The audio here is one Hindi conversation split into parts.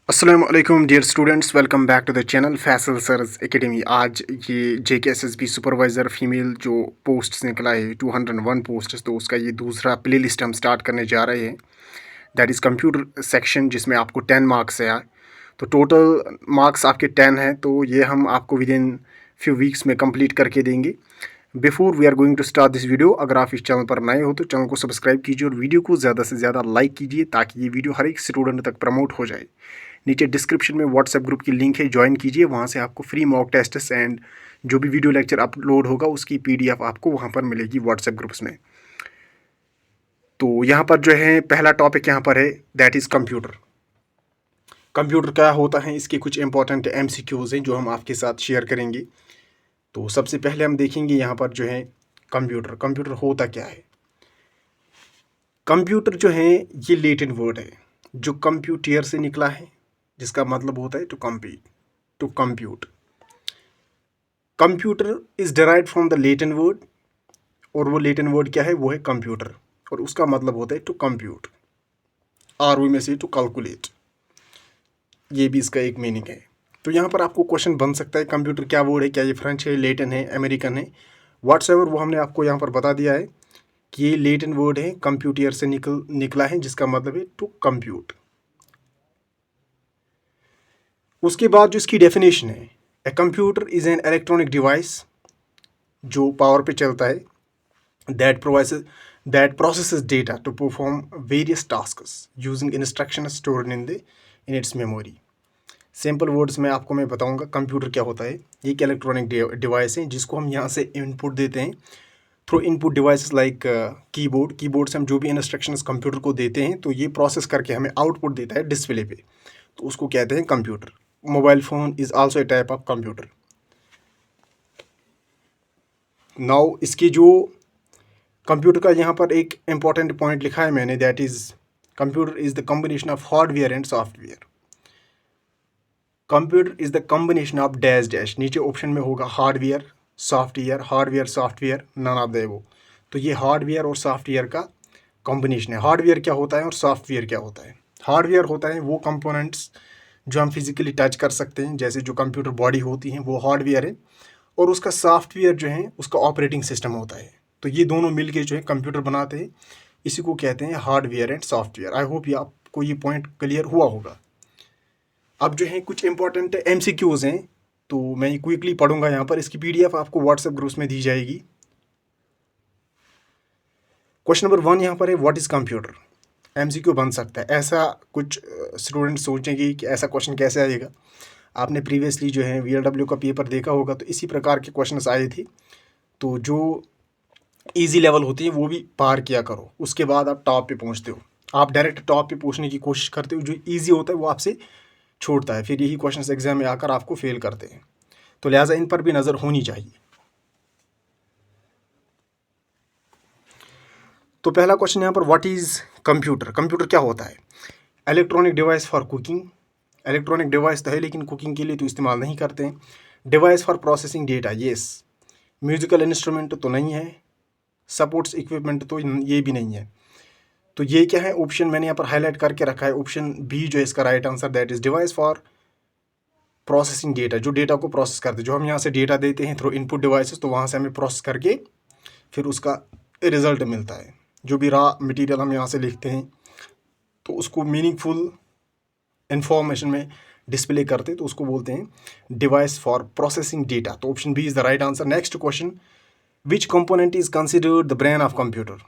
अस्सलाम वालेकुम dear students, welcome back to the channel Faisal sir's academy. आज ये JKSSB सुपरवाइज़र फीमेल जो पोस्ट्स निकला है 201 पोस्ट्स, तो उसका ये दूसरा प्ले लिस्ट हम स्टार्ट करने जा रहे हैं। दैट इज़ कंप्यूटर सेक्शन, जिसमें आपको 10 मार्क्स है। तो टोटल मार्क्स आपके 10 हैं, तो ये हम आपको विद इन फ्यू वीक्स में कंप्लीट करके देंगे। Before we are going to start this video, अगर आप इस चैनल पर नए हो तो चैनल को सब्सक्राइब कीजिए और वीडियो को ज़्यादा से ज़्यादा लाइक कीजिए, ताकि ये वीडियो हर एक स्टूडेंट तक प्रमोट हो जाए। नीचे डिस्क्रिप्शन में व्हाट्सएप ग्रुप की लिंक है, ज्वाइन कीजिए। वहाँ से आपको फ्री मॉक टेस्ट्स एंड जो भी वीडियो लेक्चर अपलोड होगा उसकी PDF आपको वहाँ पर मिलेगी व्हाट्सएप ग्रुप्स में। तो यहाँ पर जो है पहला टॉपिक यहाँ पर है, दैट इज़ कंप्यूटर। कंप्यूटर क्या होता है, इसके कुछ इंपॉर्टेंट MCQs हैं जो हम आपके साथ शेयर करेंगे। तो सबसे पहले हम देखेंगे यहाँ पर जो है कंप्यूटर। कंप्यूटर होता क्या है? कंप्यूटर जो है ये लेटिन वर्ड है जो कंप्यूटर से निकला है, जिसका मतलब होता है to compute. Computer is derived from the Latin word, और वो लेटिन वर्ड क्या है? वो है कंप्यूटर, और उसका मतलब होता है टू कंप्यूट। RO में से टू कैलकुलेट, ये भी इसका एक मीनिंग है। तो यहाँ पर आपको क्वेश्चन बन सकता है कंप्यूटर क्या वर्ड है, क्या ये फ्रेंच है, लेटिन है, अमेरिकन है, व्हाट्सएवर, वो हमने आपको यहाँ पर बता दिया है कि ये लेटिन वर्ड है, कंप्यूटर से निकला है, जिसका मतलब है टू कंप्यूट। उसके बाद जो इसकी डेफिनेशन है, a computer is an electronic device जो पावर पे चलता है, that processes data to perform various tasks using instruction stored in its memory. Simple words में आपको मैं बताऊंगा कंप्यूटर क्या होता है। ये एक इलेक्ट्रॉनिक डिवाइस है जिसको हम यहाँ से इनपुट देते हैं through input devices like keyboard से हम जो भी इंस्ट्रक्शंस कंप्यूटर को देते हैं, तो ये प्रोसेस करके हमें आउटपुट देता है डिस्प्ले पे, तो उसको कहते हैं computer. Mobile phone is also a type of computer. Now इसकी जो कंप्यूटर का यहाँ पर एक इम्पॉर्टेंट पॉइंट लिखा है मैंने, that is computer is the combination of hardware and software. Computer is the combination of dash dash, नीचे ऑप्शन में होगा hardware software, none of the above. तो ये हार्डवेयर और सॉफ्टवेयर का कॉम्बिनेशन है। हार्डवेयर क्या होता है और सॉफ्टवेयर क्या होता है? हार्डवेयर होता है वो कंपोनेंट्स जो हम फिजिकली टच कर सकते हैं, जैसे जो कंप्यूटर बॉडी होती है वो हार्डवेयर है, और उसका सॉफ्टवेयर जो है उसका ऑपरेटिंग सिस्टम होता है। तो ये दोनों मिलके जो है कंप्यूटर बनाते हैं, इसी को कहते हैं hardware and software. I hope ये आपको ये पॉइंट क्लियर हुआ होगा। अब जो है कुछ इंपॉर्टेंट MCQs हैं, तो मैं क्विकली पढ़ूंगा यहाँ पर। इसकी PDF आपको व्हाट्सएप ग्रुप्स में दी जाएगी। क्वेश्चन नंबर 1 यहाँ पर है, व्हाट इज़ कंप्यूटर? MCQ बन सकता है। ऐसा कुछ स्टूडेंट सोचेंगे कि ऐसा क्वेश्चन कैसे आएगा। आपने प्रीवियसली जो है VLW का पेपर देखा होगा, तो इसी प्रकार के क्वेश्चंस आए थे। तो जो इजी लेवल होती है वो भी पार किया करो, उसके बाद आप टॉप पे पहुंचते हो। आप डायरेक्ट टॉप पे पहुंचने की कोशिश करते हो, जो इजी होता है वो आपसे छोड़ता है, फिर यही क्वेश्चंस एग्जाम में आकर आपको फेल करते हैं। तो लिहाजा इन पर भी नज़र होनी चाहिए। तो पहला क्वेश्चन यहाँ पर, व्हाट इज़ कंप्यूटर? कंप्यूटर क्या होता है? Electronic device for cooking. Electronic device तो है, लेकिन कुकिंग के लिए तो इस्तेमाल नहीं करते हैं। Device for processing data, yes. Musical instrument तो नहीं है। सपोर्ट्स इक्विपमेंट तो ये भी नहीं है। तो ये क्या है? ऑप्शन मैंने यहाँ पर हाईलाइट करके रखा है, ऑप्शन B जो है इसका right answer, that is device for processing data, जो डेटा को प्रोसेस करते हैं। जो हम यहाँ से डेटा देते हैं थ्रू इनपुट डिवाइसेस, तो वहाँ से हमें प्रोसेस करके फिर उसका रिजल्ट मिलता है। जो भी रॉ मटेरियल हम यहाँ से लिखते हैं, तो उसको मीनिंगफुल इंफॉर्मेशन में डिस्प्ले करते हैं, तो उसको बोलते हैं डिवाइस फॉर प्रोसेसिंग डेटा। तो option B is the right answer. Next question, which component is considered the brain of computer?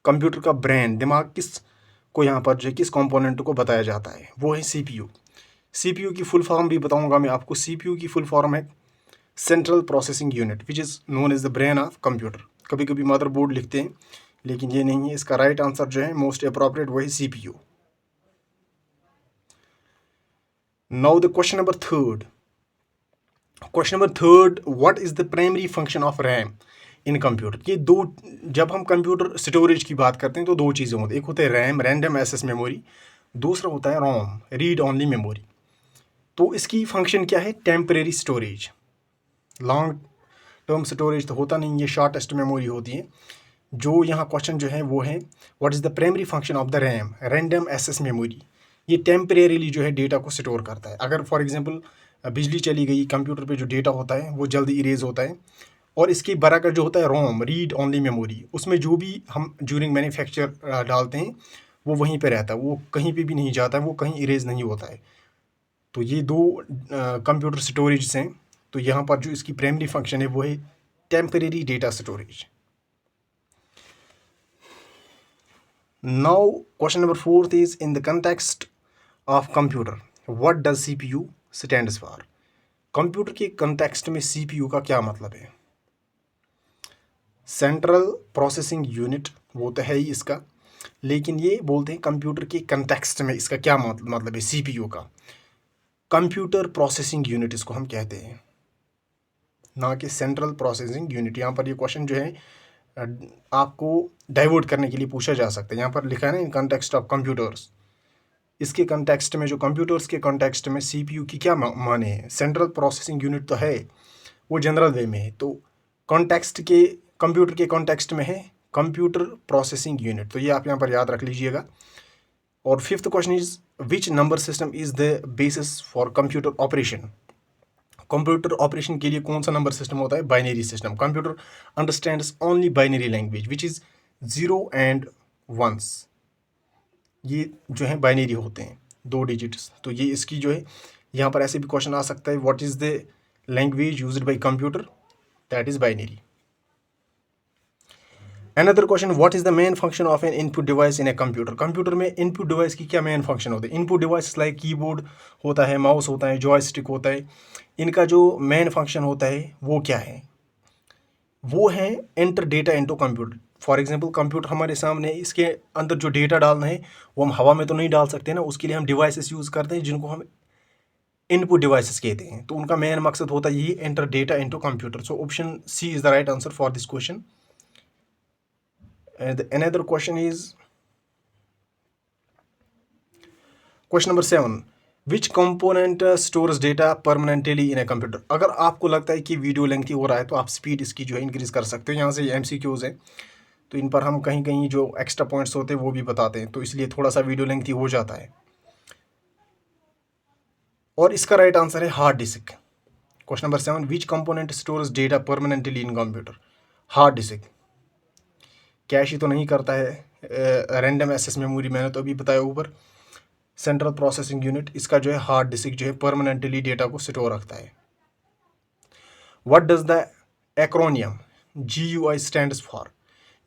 Computer का ब्रेन, दिमाग, किस को यहाँ पर जो किस कंपोनेंट को बताया जाता है? वो है CPU। CPU की फुल फॉर्म भी बताऊंगा मैं आपको। CPU की फुल फॉर्म है central processing unit, which is known as the brain of computer. कभी कभी मदरबोर्ड लिखते हैं, लेकिन ये नहीं है। इसका राइट आंसर जो है मोस्ट अप्रोप्रिएट वही CPU। Now the question number third. What is the primary function of RAM in computer? ये दो, जब हम कंप्यूटर स्टोरेज की बात करते हैं तो दो चीज़ें होती हैं। एक होता है रैम, रैंडम एक्सेस मेमोरी, दूसरा होता है रोम, रीड ओनली मेमोरी। तो इसकी फंक्शन क्या है? Temporary storage. Long term storage तो होता नहीं, ये शॉर्टेस्ट मेमोरी होती है। जो यहाँ क्वेश्चन जो है वो है, what is the primary function of the RAM, random access memory. ये टेम्परेरीली जो है डेटा को स्टोर करता है। अगर फॉर एग्जांपल बिजली चली गई, कंप्यूटर पे जो डेटा होता है वो जल्दी इरेज होता है। और इसके बराबर जो होता है रोम, रीड ओनली मेमोरी, उसमें जो भी हम ड्यूरिंग मैन्युफैक्चर डालते हैं वो वहीं पे रहता है, वो कहीं पे भी नहीं जाता है, वो कहीं इरेज नहीं होता है। तो ये दो कंप्यूटर स्टोरेज हैं। तो यहाँ पर जो इसकी प्राइमरी फंक्शन है वो है temporary data storage. Now question number 4 is in the context of computer what does CPU stands for. Computer के कंटेक्स्ट में CPU का क्या मतलब है? सेंट्रल प्रोसेसिंग यूनिट वो तो है ही इसका, लेकिन ये बोलते हैं कंप्यूटर के कंटेक्स्ट में इसका क्या मतलब है CPU का। कंप्यूटर प्रोसेसिंग यूनिट इसको हम कहते हैं, ना कि सेंट्रल प्रोसेसिंग यूनिट। यहाँ पर ये क्वेश्चन जो है आपको डाइवर्ट करने के लिए पूछा जा सकता है। यहाँ पर लिखा है ना इन कंटेक्स्ट ऑफ कंप्यूटर्स, इसके कंटेक्स्ट में, जो कंप्यूटर्स के कंटेक्स्ट में CPU की क्या माने हैं। सेंट्रल प्रोसेसिंग यूनिट तो है वो जनरल वे में है, तो कॉन्टेक्स्ट के कंप्यूटर के कॉन्टेक्स्ट में है कंप्यूटर प्रोसेसिंग यूनिट। तो ये आप यहाँ पर याद रख लीजिएगा। और fifth question is which number system is the basis for computer operation. Computer operation के लिए कौन सा नंबर सिस्टम होता है? Binary system. Computer understands only binary language which is 0 and 1s। ये जो है बाइनरी होते हैं, 2 डिजिट्स। तो ये इसकी जो है यहाँ पर ऐसे भी क्वेश्चन आ सकता है, what is the language used by computer, that is binary. Another question, what is the main function of N input device in a computer. Computer में इनपुट डिवाइस की क्या मेन फंक्शन होता है? इनपुट डिवाइस लाइक कीबोर्ड होता है, माउस होता है, जॉयस्टिक होता है, इनका जो मेन फंक्शन होता है वो क्या है? वो है enter data into computer. For example computer हमारे सामने, इसके अंदर जो डेटा डालना है वो हम हवा में तो नहीं डाल सकते ना, उसके लिए हम डिवाइसेस यूज़ करते हैं जिनको हम इनपुट डिवाइसेस कहते हैं। तो उनका मेन मकसद होता है यही, enter data into computer. So option C is the right answer for this question. And another question is question number 7, which component stores data permanently in a computer। अगर आपको लगता है कि वीडियो लेंथी हो रहा है तो आप स्पीड इसकी जो है इंक्रीज़ कर सकते हो। यहाँ से MCQs हैं तो इन पर हम कहीं कहीं जो एक्स्ट्रा पॉइंट्स होते हैं वो भी बताते हैं, तो इसलिए थोड़ा सा वीडियो लेंथी हो जाता है। और इसका राइट आंसर है hard disk. Question number 7, which component stores data permanently in computer. Hard disk. Cache ही तो नहीं करता है, रैंडम एक्सेस मेमोरी मैंने तो अभी बताया ऊपर। सेंट्रल प्रोसेसिंग यूनिट, इसका जो है हार्ड डिस्क जो है परमानेंटली डेटा को स्टोर रखता है। What does the acromion GUI stands for.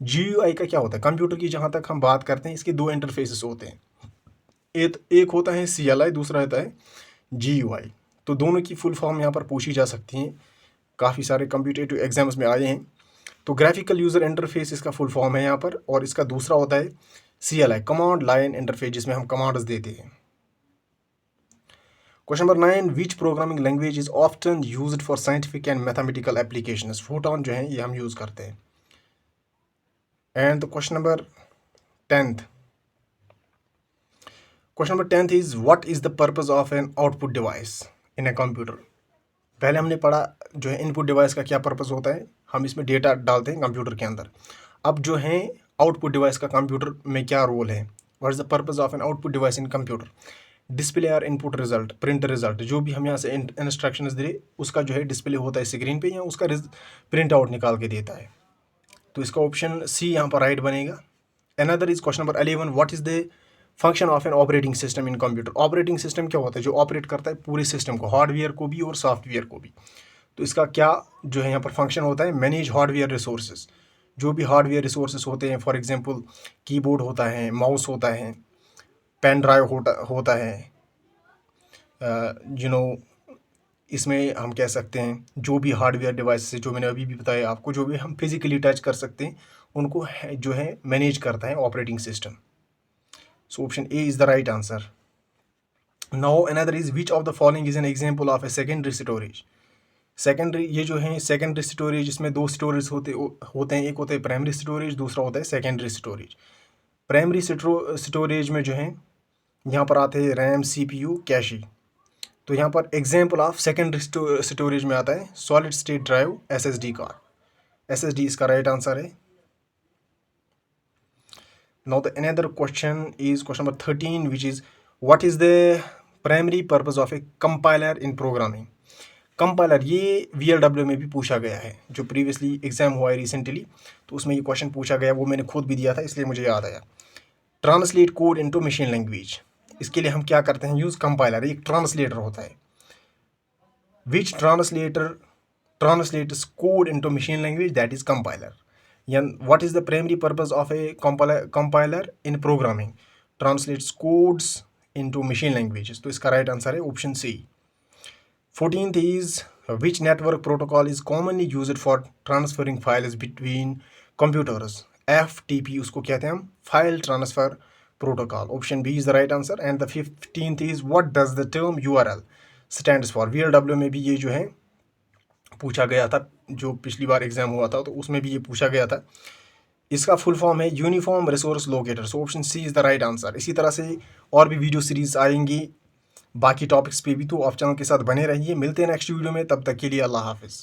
GUI का क्या होता है? कंप्यूटर की जहाँ तक हम बात करते हैं इसके 2 इंटरफेसेस होते हैं, एक होता है CLI, दूसरा होता है GUI। तो दोनों की फुल फॉर्म यहाँ पर पूछी जा सकती हैं, काफ़ी सारे कम्पिटिटिव एग्जाम्स में आए हैं। तो ग्राफिकल यूज़र इंटरफेस इसका फुल फॉर्म है यहाँ पर, और इसका दूसरा होता है CLI, कमांड लाइन इंटरफेस, जिसमें हम कमांड्स देते हैं। Question number 9, which programming language is often used for scientific and mathematical applications. Photon जो है ये हम यूज़ करते हैं। And question number 10th, question number 10th is what is the purpose of an output device in a computer. पहले हमने पढ़ा जो है इनपुट डिवाइस का क्या पर्पस होता है, हम इसमें डेटा डालते हैं कंप्यूटर के अंदर। अब जो है आउटपुट डिवाइस का कंप्यूटर में क्या रोल है, what is the purpose of an output device in computer. Display और इनपुट रिजल्ट, प्रिंट रिजल्ट, जो भी हम यहाँ से इंस्ट्रक्शंस दे उसका जो है डिस्प्ले होता है स्क्रीन पे, या उसका प्रिंट आउट निकाल के देता है। तो इसका ऑप्शन सी यहाँ पर राइट बनेगा। Another is question number 11, what is the function of an operating system in computer. Operating system क्या होता है? जो ऑपरेट करता है पूरे सिस्टम को, हार्डवेयर को भी और सॉफ्टवेयर को भी। तो इसका क्या जो है यहाँ पर फंक्शन होता है? Manage hardware resources. जो भी हार्डवेयर रिसोर्सेज होते हैं, फॉर एग्जांपल कीबोर्ड होता है, माउस होता है, पेन ड्राइव होता है, इसमें हम कह सकते हैं जो भी हार्डवेयर डिवाइस है, जो मैंने अभी भी बताया आपको, जो भी हम फिजिकली टच कर सकते हैं उनको जो है मैनेज करता है operating system. So option A is the right answer. Now another is which of the following is an example of a secondary storage. Secondary, ये जो है सेकेंडरी स्टोरेज, इसमें 2 स्टोरेज होते हैं, एक होता है प्राइमरी स्टोरेज, दूसरा होता है सेकेंडरी स्टोरेज। प्राइमरी स्टोरेज में जो है यहाँ पर आते हैं रैम, CPU, कैशी। तो यहाँ पर एग्जांपल ऑफ सेकेंडरी स्टोरेज में आता है solid state drive, SSD card. SSD इसका राइट आंसर है। Now the another question is question number 13, which is what is the primary purpose of A compiler in programming. Compiler ये VLW में भी पूछा गया है, जो प्रीवियसली एग्जाम हुआ है रिसेंटली, तो उसमें ये क्वेश्चन पूछा गया, वो मैंने खुद भी दिया था इसलिए मुझे याद आया। Translate code into machine language, इसके लिए हम क्या करते हैं यूज़, कंपाइलर एक ट्रांसलेटर होता है। विच translator translates code into machine language, that is compiler. And what is the primary purpose of a compiler in programming? Translates codes into machine languages. तो इसका राइट आंसर है option C. 14th is which network protocol is commonly used for transferring files between computers? FTP उसको कहते हैं हम, file transfer protocol. Option B is the right answer. And the 15th is what does the term URL stands for? VLW में भी ये जो है पूछा गया था, जो पिछली बार एग्जाम हुआ था तो उसमें भी ये पूछा गया था। इसका फुल फॉर्म है uniform resource locator. So option C is the right answer. इसी तरह से और भी वीडियो सीरीज आएंगी बाकी टॉपिक्स पे भी, तो आप चैनल के साथ बने रहिए। मिलते हैं नेक्स्ट वीडियो में, तब तक के लिए अल्लाह हाफिज़।